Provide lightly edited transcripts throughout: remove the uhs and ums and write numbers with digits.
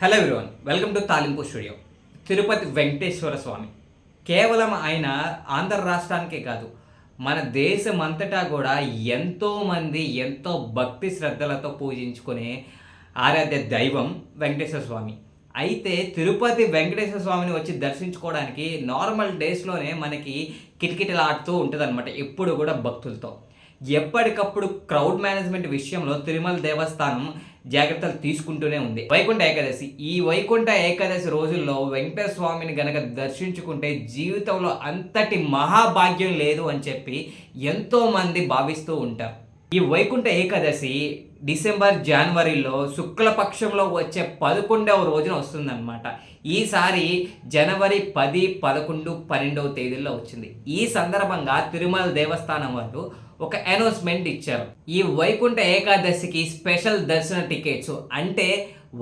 Hello everyone, welcome to తాలింపు studio. Tirupati Venkateswara స్వామి కేవలం ఆయన ఆంధ్ర రాష్ట్రానికే కాదు, మన దేశం అంతటా కూడా ఎంతోమంది ఎంతో భక్తి శ్రద్ధలతో పూజించుకునే ఆరాధ్య దైవం వెంకటేశ్వర స్వామి. అయితే తిరుపతి వెంకటేశ్వర స్వామిని వచ్చి దర్శించుకోవడానికి నార్మల్ డేస్లోనే మనకి కిటకిటలాడుతూ ఉంటుందన్నమాట, ఎప్పుడు కూడా భక్తులతో. ఎప్పటికప్పుడు క్రౌడ్ మేనేజ్మెంట్ విషయంలో తిరుమల దేవస్థానం జాగ్రత్తలు తీసుకుంటూనే ఉంది. వైకుంఠ ఏకాదశి, ఈ వైకుంఠ ఏకాదశి రోజుల్లో వెంకటేశ్వర స్వామిని గనక దర్శించుకుంటే జీవితంలో అంతటి మహాభాగ్యం లేదు అని చెప్పి ఎంతోమంది భావిస్తూ ఉంటారు. ఈ వైకుంఠ ఏకాదశి డిసెంబర్ జనవరిలో శుక్లపక్షంలో వచ్చే 11వ రోజున వస్తుందన్నమాట. ఈసారి జనవరి 10, 11, 12వ తేదీల్లో వచ్చింది. ఈ సందర్భంగా తిరుమల దేవస్థానం వాళ్ళు ఒక అనౌన్స్మెంట్ ఇచ్చారు. ఈ వైకుంఠ ఏకాదశికి స్పెషల్ దర్శన టికెట్స్, అంటే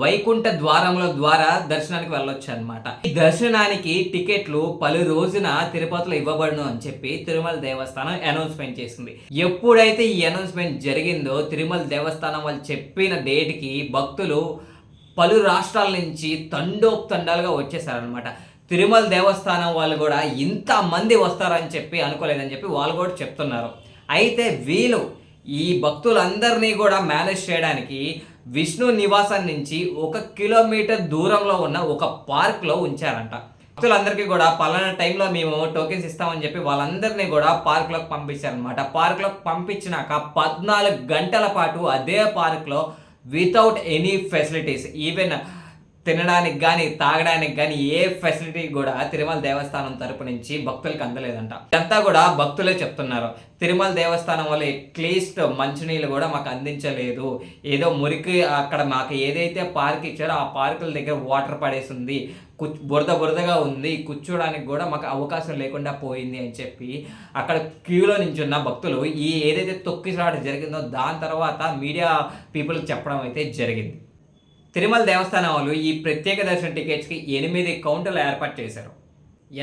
వైకుంఠ ద్వారముల ద్వారా దర్శనానికి వెళ్ళొచ్చు అనమాట. ఈ దర్శనానికి టికెట్లు పలు రోజున తిరుపతిలో ఇవ్వబడును అని చెప్పి తిరుమల దేవస్థానం అనౌన్స్మెంట్ చేసింది. ఎప్పుడైతే ఈ అనౌన్స్మెంట్ జరిగిందో తిరుమల దేవస్థానం వాళ్ళు చెప్పిన డేట్కి భక్తులు పలు రాష్ట్రాల నుంచి తండోపతండాలుగా వచ్చేసారనమాట. తిరుమల దేవస్థానం వాళ్ళు కూడా ఇంతమంది వస్తారని చెప్పి అనుకోలేదని చెప్పి వాళ్ళు కూడా చెప్తున్నారు. అయితే వీళ్ళు ఈ భక్తులందరినీ కూడా మేనేజ్ చేయడానికి విష్ణు నివాసం నుంచి 1 కిలోమీటర్ దూరంలో ఉన్న ఒక పార్క్లో ఉంచారంట. భక్తులందరికీ కూడా పలానా టైంలో మేము టోకెన్స్ ఇస్తామని చెప్పి వాళ్ళందరినీ కూడా పార్క్లోకి పంపించారనమాట. పార్క్లోకి పంపించినాక 14 గంటల పాటు అదే పార్క్లో వితౌట్ ఎనీ ఫెసిలిటీస్, ఈవెన్ తినడానికి కానీ తాగడానికి కానీ ఏ ఫెసిలిటీ కూడా తిరుమల దేవస్థానం తరపు నుంచి భక్తులకు అందలేదంట. ఇదంతా కూడా భక్తులే చెప్తున్నారు. తిరుమల దేవస్థానం వల్ల అట్లీస్ట్ మంచినీళ్ళు కూడా మాకు అందించలేదు, ఏదో మురికి అక్కడ మాకు ఏదైతే పార్క్ ఇచ్చారో ఆ పార్కుల దగ్గర వాటర్ పడేసింది, బురదగా ఉంది, కూర్చోడానికి కూడా మాకు అవకాశం లేకుండా పోయింది అని చెప్పి అక్కడ క్యూలో నించున్న భక్తులు ఈ ఏదైతే తొక్కిసలాట జరిగిందో దాని తర్వాత మీడియా పీపుల్కి చెప్పడం అయితే జరిగింది. తిరుమల దేవస్థానం వాళ్ళు ఈ ప్రత్యేక దర్శన టికెట్స్కి 8 కౌంటర్లు ఏర్పాటు చేశారు.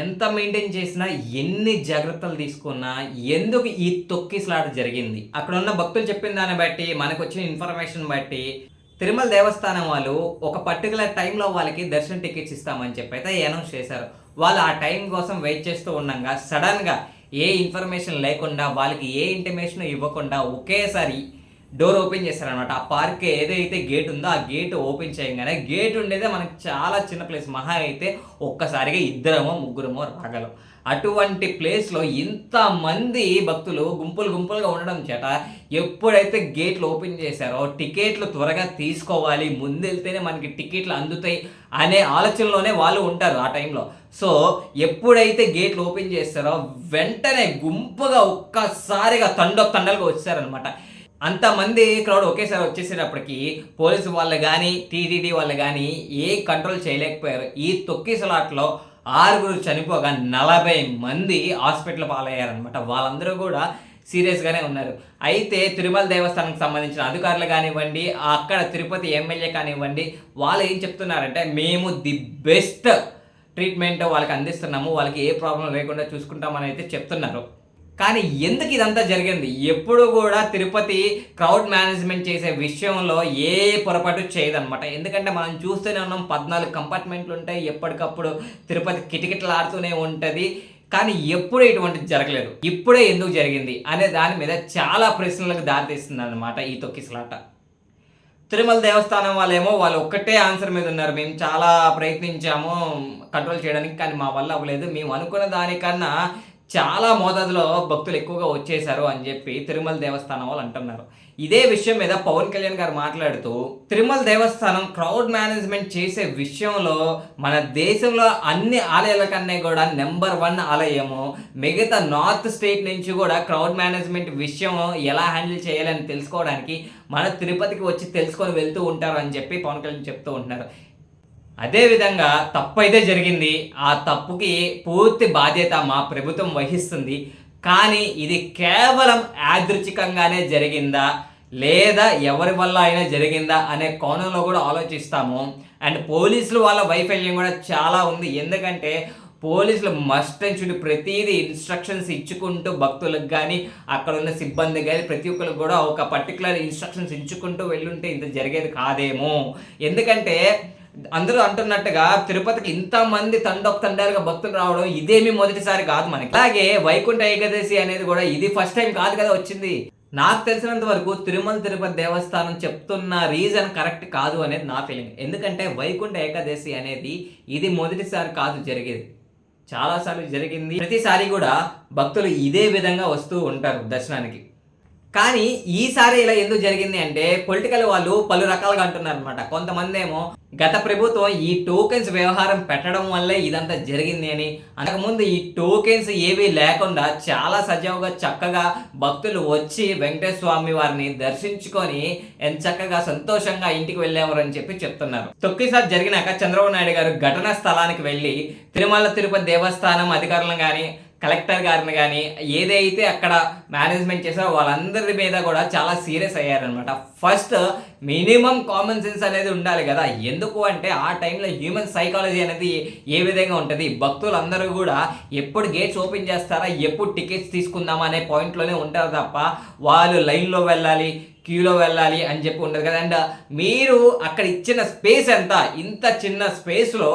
ఎంత మెయింటైన్ చేసినా, ఎన్ని జాగ్రత్తలు తీసుకున్నా ఎందుకు ఈ తొక్కిసలాట జరిగింది, అక్కడ ఉన్న భక్తులు చెప్పిన దాన్ని బట్టి, మనకు వచ్చిన ఇన్ఫర్మేషన్ బట్టి తిరుమల దేవస్థానం వాళ్ళు ఒక పర్టికులర్ టైంలో వాళ్ళకి దర్శన టికెట్స్ ఇస్తామని చెప్పి అయితే అనౌన్స్ చేశారు. వాళ్ళు ఆ టైం కోసం వెయిట్ చేస్తూ ఉండగా సడన్గా ఏ ఇన్ఫర్మేషన్ లేకుండా, వాళ్ళకి ఏ ఇంటిమేషన్ ఇవ్వకుండా ఒకేసారి డోర్ ఓపెన్ చేశారనమాట. ఆ పార్క్ ఏదైతే గేట్ ఉందో ఆ గేట్ ఓపెన్ చేయగానే, గేట్ ఉండేదే మనకి చాలా చిన్న ప్లేస్, మహా అయితే ఒక్కసారిగా 2 3 రాగలం. అటువంటి ప్లేస్లో ఇంతమంది భక్తులు గుంపులుగా ఉండడం చేత ఎప్పుడైతే గేట్లు ఓపెన్ చేశారో టికెట్లు త్వరగా తీసుకోవాలి, ముందెళ్తేనే మనకి టికెట్లు అందుతాయి అనే ఆలోచనలోనే వాళ్ళు ఉంటారు ఆ టైంలో. సో ఎప్పుడైతే గేట్లు ఓపెన్ చేస్తారో వెంటనే గుంపుగా ఒక్కసారిగా తండలుగా వచ్చారనమాట. అంతమంది క్రౌడ్ ఒకేసారి వచ్చేసేటప్పటికి పోలీసు వాళ్ళు కానీ టీటీడీ వాళ్ళు కానీ ఏ కంట్రోల్ చేయలేకపోయారు. ఈ తొక్కిసలాట్లో 6 చనిపోగా 40 మంది హాస్పిటల్ పాలయ్యారనమాట. వాళ్ళందరూ కూడా సీరియస్గానే ఉన్నారు. అయితే తిరుమల దేవస్థానానికి సంబంధించిన అధికారులు కానివ్వండి, అక్కడ తిరుపతి ఎమ్మెల్యే కానివ్వండి, వాళ్ళు ఏం చెప్తున్నారంటే మేము ది బెస్ట్ ట్రీట్మెంట్ వాళ్ళకి అందిస్తున్నాము, వాళ్ళకి ఏ ప్రాబ్లం లేకుండా చూసుకుంటామని అయితే చెప్తున్నారు. కానీ ఎందుకు ఇదంతా జరిగింది? ఎప్పుడు కూడా తిరుపతి క్రౌడ్ మేనేజ్మెంట్ చేసే విషయంలో ఏ పొరపాటు చేయదనమాట. ఎందుకంటే మనం చూస్తూనే ఉన్నాం, 14 కంపార్ట్మెంట్లు ఉంటాయి, ఎప్పటికప్పుడు తిరుపతి కిటకిటలాడుతూనే ఉంటుంది. కానీ ఎప్పుడూ ఇటువంటిది జరగలేదు. ఇప్పుడే ఎందుకు జరిగింది అనే దాని మీద చాలా ప్రశ్నలకు దారితీస్తుంది అనమాట ఈ తొక్కిసలాట. తిరుమల దేవస్థానం వాళ్ళు ఒక్కటే ఆన్సర్ మీద ఉన్నారు. మేము చాలా ప్రయత్నించాము కంట్రోల్ చేయడానికి, కానీ మా వల్ల అవ్వలేదు, మేము అనుకున్న దానికన్నా చాలా మోతాదులో భక్తులు ఎక్కువగా వచ్చేసారు అని చెప్పి తిరుమల దేవస్థానం వాళ్ళు అంటున్నారు. ఇదే విషయం మీద పవన్ కళ్యాణ్ గారు మాట్లాడుతూ, తిరుమల దేవస్థానం క్రౌడ్ మేనేజ్మెంట్ చేసే విషయంలో మన దేశంలో అన్ని ఆలయాల కన్నా కూడా నెంబర్ 1 ఆలయము, మిగతా నార్త్ స్టేట్ నుంచి కూడా క్రౌడ్ మేనేజ్మెంట్ విషయం ఎలా హ్యాండిల్ చేయాలని తెలుసుకోవడానికి మన తిరుపతికి వచ్చి తెలుసుకొని వెళ్తూ ఉంటారు అని చెప్పి పవన్ కళ్యాణ్ చెప్తూ ఉంటున్నారు. అదేవిధంగా తప్పు అయితే జరిగింది, ఆ తప్పుకి పూర్తి బాధ్యత మా ప్రభుత్వం వహిస్తుంది. కానీ ఇది కేవలం యాదృచ్ఛికంగానే జరిగిందా లేదా ఎవరి వల్ల అయినా జరిగిందా అనే కోణంలో కూడా ఆలోచిస్తాము. అండ్ పోలీసులు వాళ్ళ వైఫల్యం కూడా చాలా ఉంది. ఎందుకంటే పోలీసులు మస్ట్ అండ్ షుడ్ ప్రతిదీ ఇన్స్ట్రక్షన్స్ ఇచ్చుకుంటూ భక్తులకు కానీ అక్కడ ఉన్న సిబ్బంది కానీ ప్రతి ఒక్కరికి కూడా ఒక పర్టికులర్ ఇన్స్ట్రక్షన్స్ ఇచ్చుకుంటూ వెళ్ళుంటే ఇంత జరిగేది కాదేమో. ఎందుకంటే అందరూ అంటున్నట్టుగా తిరుపతికి ఇంతమంది తండోపతండాలుగా భక్తులు రావడం ఇదేమీ మొదటిసారి కాదు మనకి. అలాగే వైకుంఠ ఏకాదశి అనేది కూడా ఇది ఫస్ట్ టైం కాదు కదా వచ్చింది. నాకు తెలిసినంత వరకు తిరుమల తిరుపతి దేవస్థానం చెప్తున్న రీజన్ కరెక్ట్ కాదు అనేది నా ఫీలింగ్. ఎందుకంటే వైకుంఠ ఏకాదశి అనేది ఇది మొదటిసారి కాదు జరిగేది, చాలాసార్లు జరిగింది. ప్రతిసారి కూడా భక్తులు ఇదే విధంగా వస్తూ ఉంటారు దర్శనానికి. కానీ ఈసారి ఇలా ఎందుకు జరిగింది అంటే పొలిటికల్ వాళ్ళు పలు రకాలుగా అంటున్నారు అనమాట. కొంతమంది ఏమో గత ప్రభుత్వం ఈ టోకెన్స్ వ్యవహారం పెట్టడం వల్లే ఇదంతా జరిగింది అని, అంతకుముందు ఈ టోకెన్స్ ఏవీ లేకుండా చాలా సజావుగా చక్కగా భక్తులు వచ్చి వెంకటేశ్వర స్వామి వారిని దర్శించుకొని చక్కగా సంతోషంగా ఇంటికి వెళ్ళేవారు అని చెప్పి చెప్తున్నారు. తొక్కిసారి జరిగినాక చంద్రబాబు నాయుడు గారు ఘటనా స్థలానికి వెళ్ళి తిరుమల తిరుపతి దేవస్థానం అధికారులను కానీ కలెక్టర్ గారిని కానీ ఏదైతే అక్కడ మేనేజ్మెంట్ చేశారో వాళ్ళందరి మీద కూడా చాలా సీరియస్ అయ్యారనమాట. ఫస్ట్ మినిమం కామన్ సెన్స్ అనేది ఉండాలి కదా. ఎందుకు అంటే ఆ టైంలో హ్యూమన్ సైకాలజీ అనేది ఏ విధంగా ఉంటుంది, భక్తులందరూ కూడా ఎప్పుడు గేట్స్ ఓపెన్ చేస్తారా, ఎప్పుడు టికెట్స్ తీసుకుందామా అనే పాయింట్లోనే ఉంటారు తప్ప వాళ్ళు లైన్లో వెళ్ళాలి, క్యూలో వెళ్ళాలి అని చెప్పి ఉండదు కదా. అండ్ మీరు అక్కడ ఇచ్చిన స్పేస్ ఎంత, ఇంత చిన్న స్పేస్లో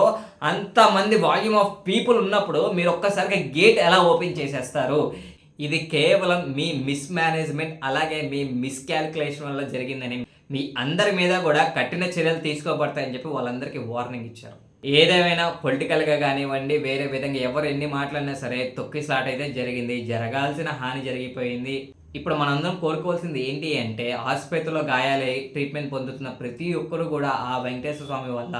అంతమంది వాల్యూమ్ ఆఫ్ పీపుల్ ఉన్నప్పుడు మీరు ఒక్కసారిగా గేట్ ఎలా ఓపెన్ చేసేస్తారు? ఇది కేవలం మీ మిస్ మేనేజ్మెంట్ అలాగే మీ మిస్కాల్కులేషన్ వల్ల జరిగిందని, మీ అందరి మీద కూడా కఠిన చర్యలు తీసుకోబడతాయని చెప్పి వాళ్ళందరికీ వార్నింగ్ ఇచ్చారు. ఏదేమైనా పొలిటికల్గా కానివ్వండి, వేరే విధంగా ఎవరు ఎన్ని మాట్లాడినా సరే తొక్కిసలాట అయితే జరిగింది, జరగాల్సిన హాని జరిగిపోయింది. ఇప్పుడు మనందరం కోరుకోవాల్సింది ఏంటి అంటే ఆసుపత్రిలో గాయాలై ట్రీట్మెంట్ పొందుతున్న ప్రతి ఒక్కరు కూడా ఆ వెంకటేశ్వర స్వామి వల్ల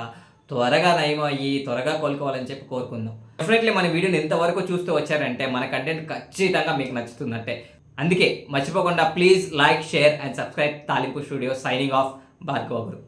త్వరగా నయం అయ్యి త్వరగా కోలుకోవాలని చెప్పి కోరుకుందాం. డెఫినెట్లీ మన వీడియోని ఇంతవరకు చూస్తూ వచ్చారంటే మన కంటెంట్ ఖచ్చితంగా మీకు నచ్చుతున్నట్టే. అందుకే మర్చిపోకుండా please like, share and subscribe తాలింపు స్టూడియో. సైనింగ్ ఆఫ్, భార్గవ గురు.